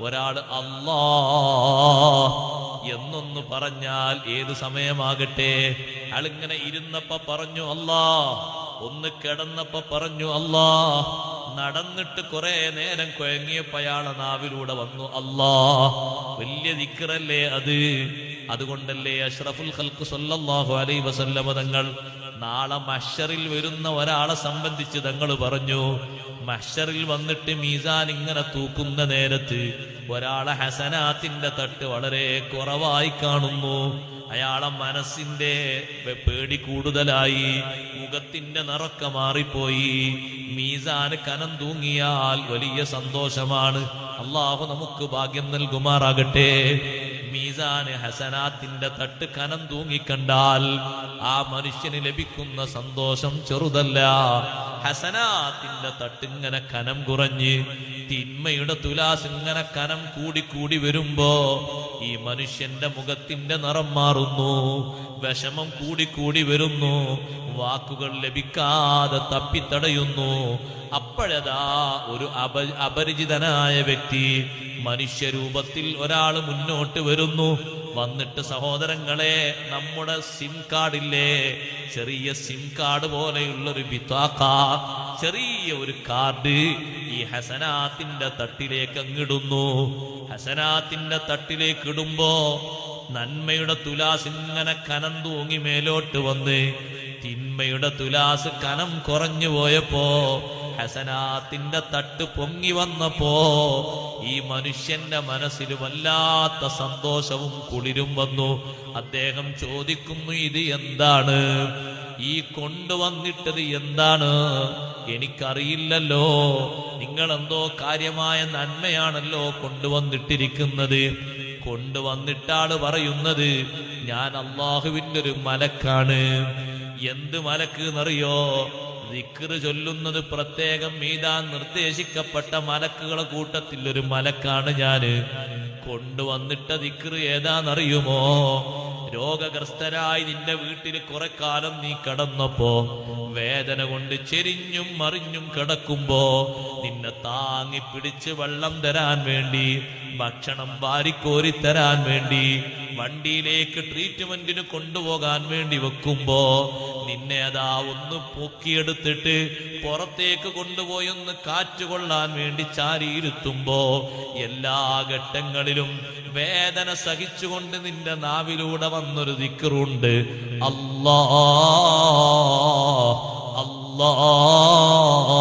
ഒരാൾ അല്ലാ എന്നൊന്ന് പറഞ്ഞാൽ ഏത് സമയമാകട്ടെ, അയാളിങ്ങനെ ഇരുന്നപ്പോ പറഞ്ഞു അല്ലാ, ഒന്ന് കിടന്നപ്പോ പറഞ്ഞു അല്ലാ, നടന്നിട്ട് കുറെ നേരം കുഴങ്ങിയപ്പോ അയാളെ നാവിലൂടെ വന്നു അല്ലാ. വലിയ ദിക്റല്ലേ അത്. അതുകൊണ്ടല്ലേ അഷ്റഫുൽ ഖൽഖ് സ്വല്ലല്ലാഹു അലൈഹി വസല്ലമ തങ്ങൾ നാളെ മഹ്ശറിൽ വരുന്ന ഒരാളെ സംബന്ധിച്ച് തങ്ങൾ പറഞ്ഞു, മഹ്ശറിൽ വന്നിട്ട് മീസാൻ ഇങ്ങനെ തൂക്കുന്ന നേരത്ത് ഒരാളെ ഹസനാത്തിന്റെ തട്ട് വളരെ കുറവായി കാണുന്നു. അയാളെ മനസ്സിന്റെ പേടി കൂടുതലായി, മുഖത്തിന്റെ നിറക്ക മാറിപ്പോയി. മീസാന് കനം തൂങ്ങിയാൽ വലിയ സന്തോഷമാണ്. അള്ളാഹു നമുക്ക് ഭാഗ്യം നൽകുമാറാകട്ടെ. മീസാന് ഹസനാത്തിന്റെ തട്ട് കനം തൂങ്ങിക്കണ്ടാൽ ആ മനുഷ്യന് ലഭിക്കുന്ന സന്തോഷം ചെറുതല്ല. ഹസനാത്തിന്റെ തട്ട് ഇങ്ങനെ കനം കുറഞ്ഞ് തിന്മയുടെ തുലാസ് ഇങ്ങനെ കനം കൂടി വരുമ്പോ ഈ മനുഷ്യന്റെ മുഖത്തിന്റെ നിറം മാറുന്നു, വിഷമം കൂടി വരുന്നു, വാക്കുകൾ ലഭിക്കാതെ തപ്പിത്തടയുന്നു. അപ്പോഴതാ ഒരു അപരിചിതനായ വ്യക്തി മനുഷ്യരൂപത്തിൽ ഒരാൾ മുന്നോട്ട് വരുന്നു. വന്നിട്ട് സഹോദരങ്ങളെ, നമ്മുടെ സിം കാർഡില്ലേ, ചെറിയ സിം കാർഡ് പോലെയുള്ളൊരു ബിത്താഖ, ചെറിയ ഒരു കാർഡ് ഈ ഹസനാത്തിന്റെ തട്ടിലേക്ക് അങ്ങിടുന്നു. ഹസനാത്തിന്റെ തട്ടിലേക്ക് ഇടുമ്പോ നന്മയുടെ തുലാസ് ഇങ്ങനെ കനം തൂങ്ങി മേലോട്ട് വന്ന് തിന്മയുടെ തുലാസ് കനം കുറഞ്ഞു പോയപ്പോ ഹസനാത്തിന്റെ തട്ട് പൊങ്ങി വന്നപ്പോ ഈ മനുഷ്യന്റെ മനസ്സിൽ വല്ലാത്ത സന്തോഷവും കുളിരും വന്നു. അദ്ദേഹം ചോദിക്കുന്നു, ഇത് എന്താണ്? ഈ കൊണ്ടുവന്നിട്ടത് എന്താണ്? എനിക്കറിയില്ലല്ലോ. നിങ്ങളെന്തോ കാര്യമായ നന്മയാണല്ലോ കൊണ്ടുവന്നിട്ടിരിക്കുന്നത്. കൊണ്ടുവന്നിട്ടാള് പറയുന്നത്, ഞാൻ അള്ളാഹുവിന്റെ ഒരു മലക്കാണ്. എന്ത് മലക്ക് എന്നറിയോ? ദിക്റ് ചൊല്ലുന്നത് പ്രത്യേകം മീദാൻ നിർദ്ദേശിക്കപ്പെട്ട മലക്കുകളെ കൂട്ടത്തിൽ ഒരു മലക്കാണ് ഞാന്. കൊണ്ടുവന്നിട്ട ദിക്റ് ഏതാന്നറിയുമോ? രോഗഗ്രസ്തരായി നിന്റെ വീട്ടിൽ കുറെ കാലം നീ കിടന്നപ്പോ വേദന കൊണ്ട് ചെരിഞ്ഞും മറിഞ്ഞും കിടക്കുമ്പോ നിന്നെ താങ്ങി പിടിച്ച് വെള്ളം തരാൻ വേണ്ടി, ഭക്ഷണം വാരിക്കോരി തരാൻ വേണ്ടി, വണ്ടിയിലേക്ക് ട്രീറ്റ്മെന്റിന് കൊണ്ടുപോകാൻ വേണ്ടി വെക്കുമ്പോ നിന്നെ അതാ ഒന്ന് പൊക്കിയെടുത്തിട്ട് പുറത്തേക്ക് കൊണ്ടുപോയി ഒന്ന് കാറ്റുകൊള്ളാൻ വേണ്ടി ചാരിയിരുത്തുമ്പോ എല്ലാ ഘട്ടങ്ങളിലും വേദന സഹിച്ചുകൊണ്ട് നിന്റെ നാവിലൂടെ വന്നൊരു ദിക്റുണ്ട്, അല്ലാഹ് അല്ലാഹ്